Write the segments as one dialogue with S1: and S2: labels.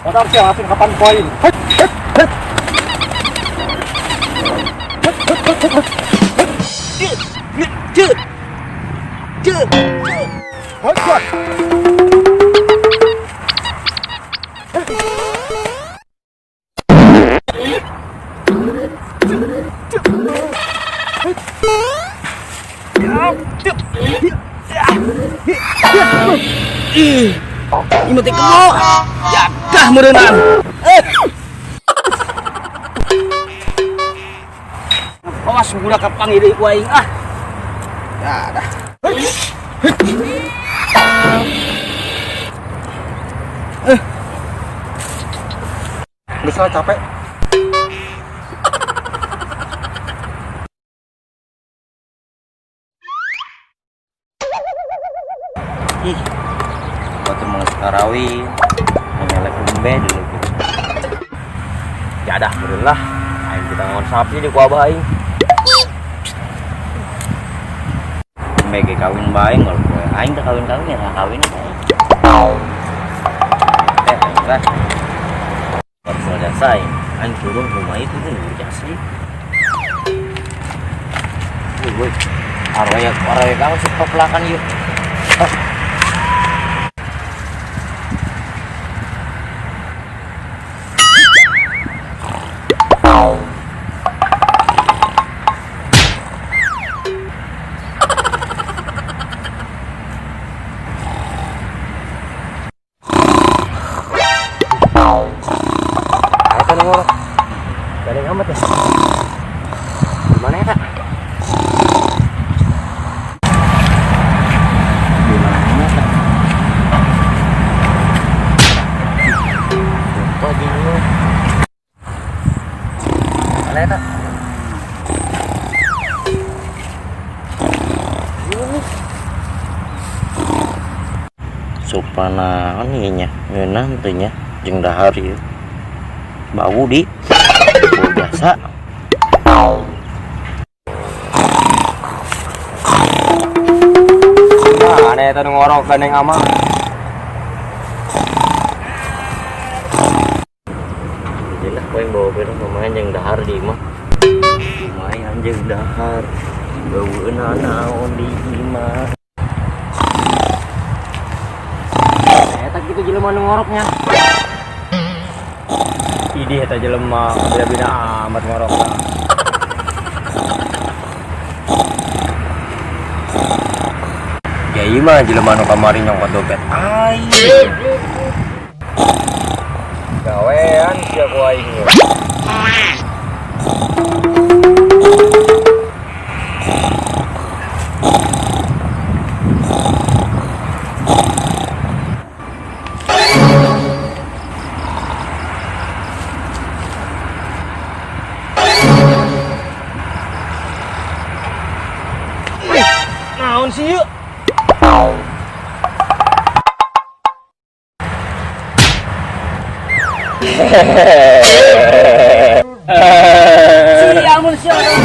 S1: Motor siya, asin kapan koin.
S2: Imut kemo. Yadah meureunnan. Awas budak ka pangideui ku aing ah. Ya dah.
S1: Geus lah capek.
S2: Ih. Waktu mau tarawih, menyelek umbe dulu. Ya dah, alhamdulillah. Aing kita ngon sapi di ku abah aing. Mege kawin bae ngol kowe. Aing teh kawin-kawin ya kawin. Kan. Harus ada saing. Aing turun rumah itu tuh jasli. Woi, arwah kamu sih pelakan yuk. Galing amat ya. Gimana ya kak? Gimana kak? Lupa dulu. Mana ya kak? Supana oninya, ngeunah teh nya jeung dahar ieu. Bau di bau biasa.
S1: Nah, ada eta nu ngorok gandeng ama.
S2: Jelas poe bawa beres lumayan jeung dahar di mah. Lumayan jeung dahar. Baueuna naon di imah.
S1: Eta kitu jelema nu ngoroknya. Idih eta jelema bina-bina amat ngorokna.
S2: Ya ieu mah jelema nu kamari nyongkot dompet aing.
S1: Gawean sia ku aing ge.
S2: Naon sih yuk? Siamun siapa dong?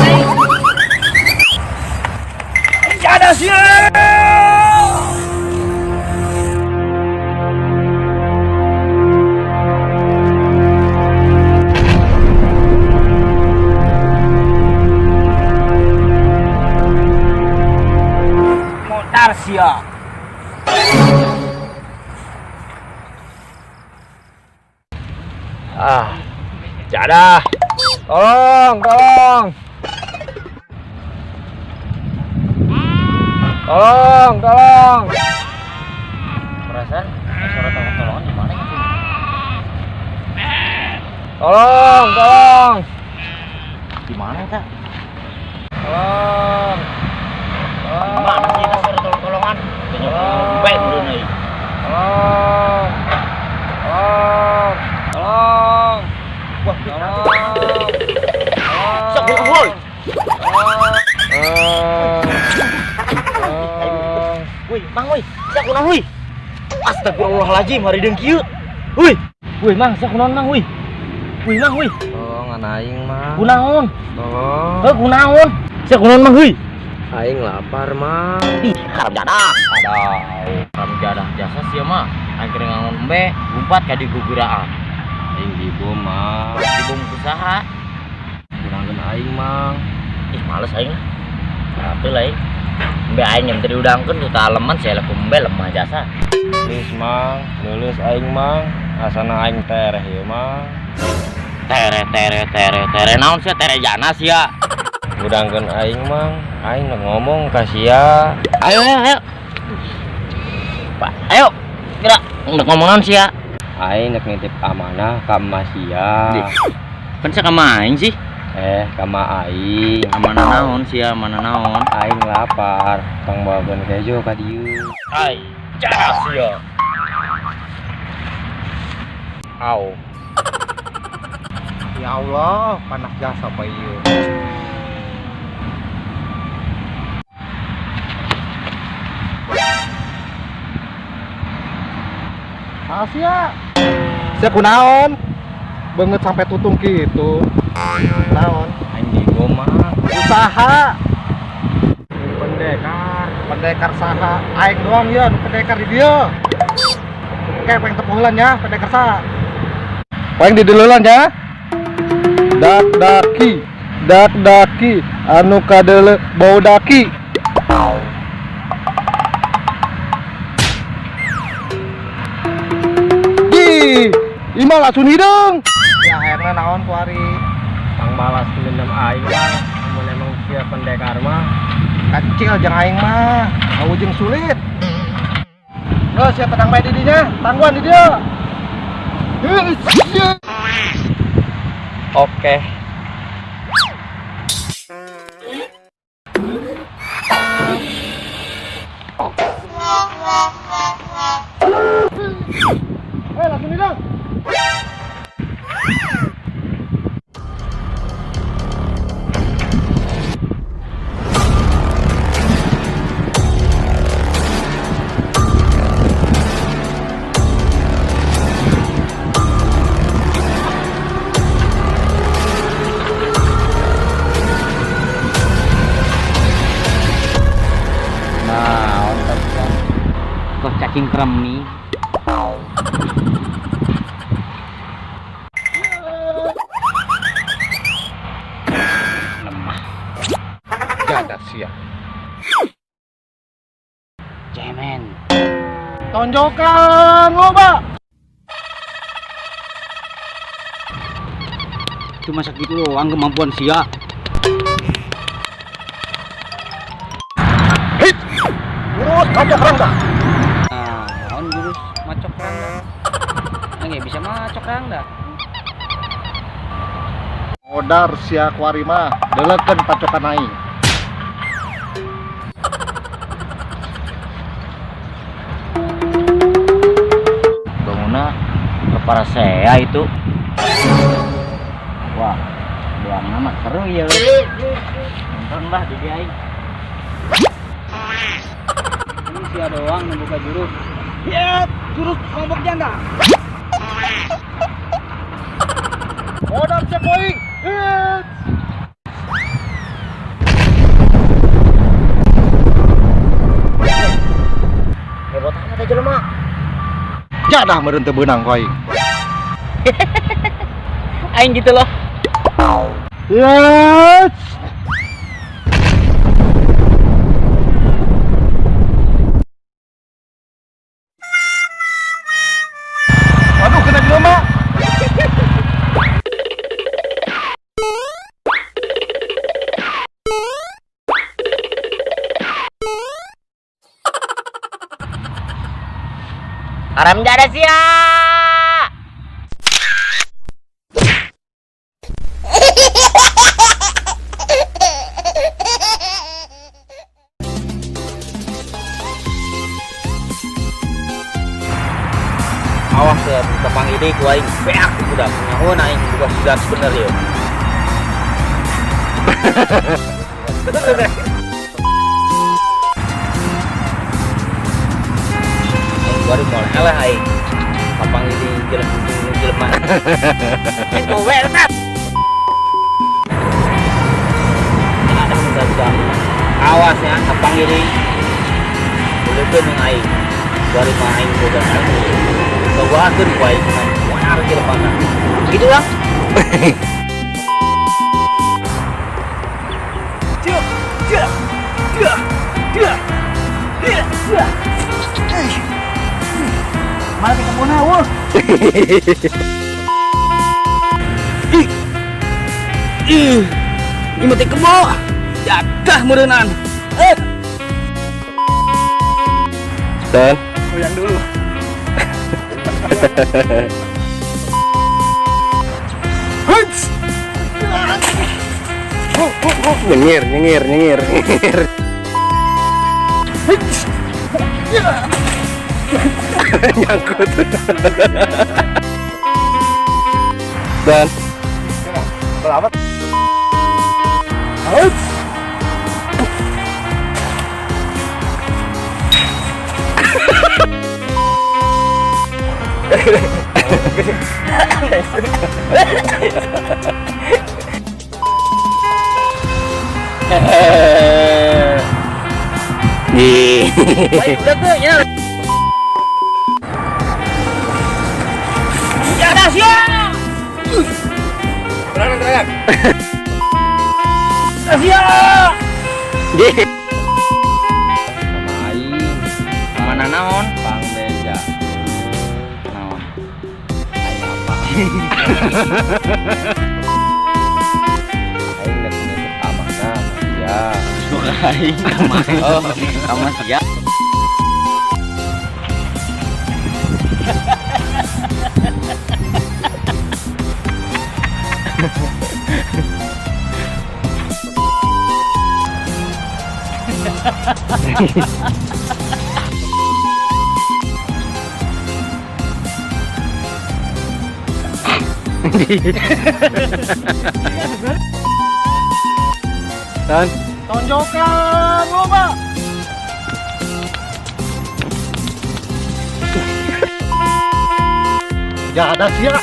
S2: Ada siapa? Tarsia.
S1: Jadah. Tolong.
S2: Perasaan suara tolong-tolongan di mana ya?
S1: Tolong.
S2: Di mana ya, Kak?
S1: Tolong.
S2: Mana sih kita suara tolong-tolongan? Baik dulu nih.
S1: Tolong.
S2: Wah,
S1: Tolong.
S2: sok, woi. Mang woi, sia kunaon woi? Astagfirullahaladzim, hari deung kieu. Woi. Woi, Mang, sia kunaon Mang woi? Woi, Mang woi.
S1: Oh, ngan aing mah.
S2: Kunaon?
S1: Oh,
S2: Kunaon? Sia kunaon Mang woi?
S1: aing lapar mah.
S2: Ih, haram jadah. Aduh, haram jadah jasa sia mah. Aing keur ngangon embe, gumpat ka di guguraan.
S1: Aing dibom mah.
S2: Dibom kusaha?
S1: Kurangkeun aing mah.
S2: Ih, males aing. Tapi lah aing. Embe aing yang tadi udangkeun tuh taleman saya laku embe lemah jasa.
S1: Please mang, lulus aing mang. Asana aing tereh ieu mang.
S2: Tere naon sia tere jana sia.
S1: Kurangkeun aing mang. Aing nu ngomong ka sia.
S2: Ayo. Pak, ayo. Kira ngomongan sia.
S1: Aing nek nitip amanah ka emas sia.
S2: Kan sia ka maing sih.
S1: Ka ma aing.
S2: Amanah naon sia, mana naon?
S1: Aing lapar. Tong bawakeun keju ka dieu.
S2: Ai, jas sia.
S1: Au.
S3: Ya Allah, panas jasa apa ieu? Asia. Sia kunaon? Banget sampai tutung gitu. Naon?
S1: Aing dibom mah.
S3: Usaha. Pendekar saha? Aing doang ya, nu pendekar di dia. Kayak pengen tepuhlan ya, pendekar saha? Pengen didululan ya. Dak daki, anu kadele bau daki. Ima langsung hidung. Ya akhirnya naon ku hari.
S1: Tang balas dendam aing mah. Mun emang sia pendekar mah.
S3: Kecil jeung aing mah, awujeng sulit. Geus sia tenang bae di dinya, tangguhan di dia.
S1: Oke.
S3: Langsung hidung.
S2: Kok cacing kremi. Lemah.
S3: Jadah sia.
S2: Cemen.
S3: Tonjokan loba.
S2: Cuma segitu doang kemampuan sia.
S3: Hit. Terus macok rangga.
S2: Nah, naon jurus macok rangga? Enggak bisa macok rangga.
S3: Modar sia kuari mah, deulekeun pacokan aing.
S2: Bangunna kepala saya itu. Wah, doang nama seru ya. Nonton lah di aing. Ini sia doang membuka jurus.
S3: Ya, jurus kelompok janda. Modar sia koing. Hit.
S2: Hebat amat aja lemah.
S3: Jadah meureun teu beunang ku aing.
S2: Aing gitu loh.
S3: Yes. Waduh, kena jelema.
S2: Haram jadah sia. Awas ya, tepang ini ku aing beak udah nyahoan aing buka sudah bener ya. baru mulai lah aing kapang ini jelema main gowe kan ada sudah awas ya kapang ini boleh tuh neng aing baru main boga bawa tuh baik mana jelema gitu lah
S3: Mati ke mana, wah?
S2: Ini mati kebo, jadah merenan.
S1: Dan
S3: Goyang dulu.
S1: nyengir. Nyangkut. Dan
S3: Selamat. Harus.
S2: Baik, udah tuh ya. Jadah siap.
S3: Terangan.
S2: Siap.
S1: Gih.
S2: Sama aing. Mana naon?
S1: Bang Beja.
S2: Naon?
S1: Aing apa? Aing udah punya pertama kan? Ya.
S2: Aing. Oh, sama siap.
S1: Dan
S3: Tonjokkan, lu Pak. Ya ada siap.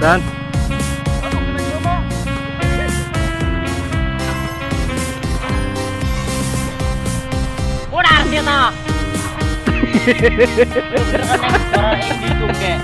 S1: dan
S2: Udah sih nah. Bener kan yang suara yang dihitung ke.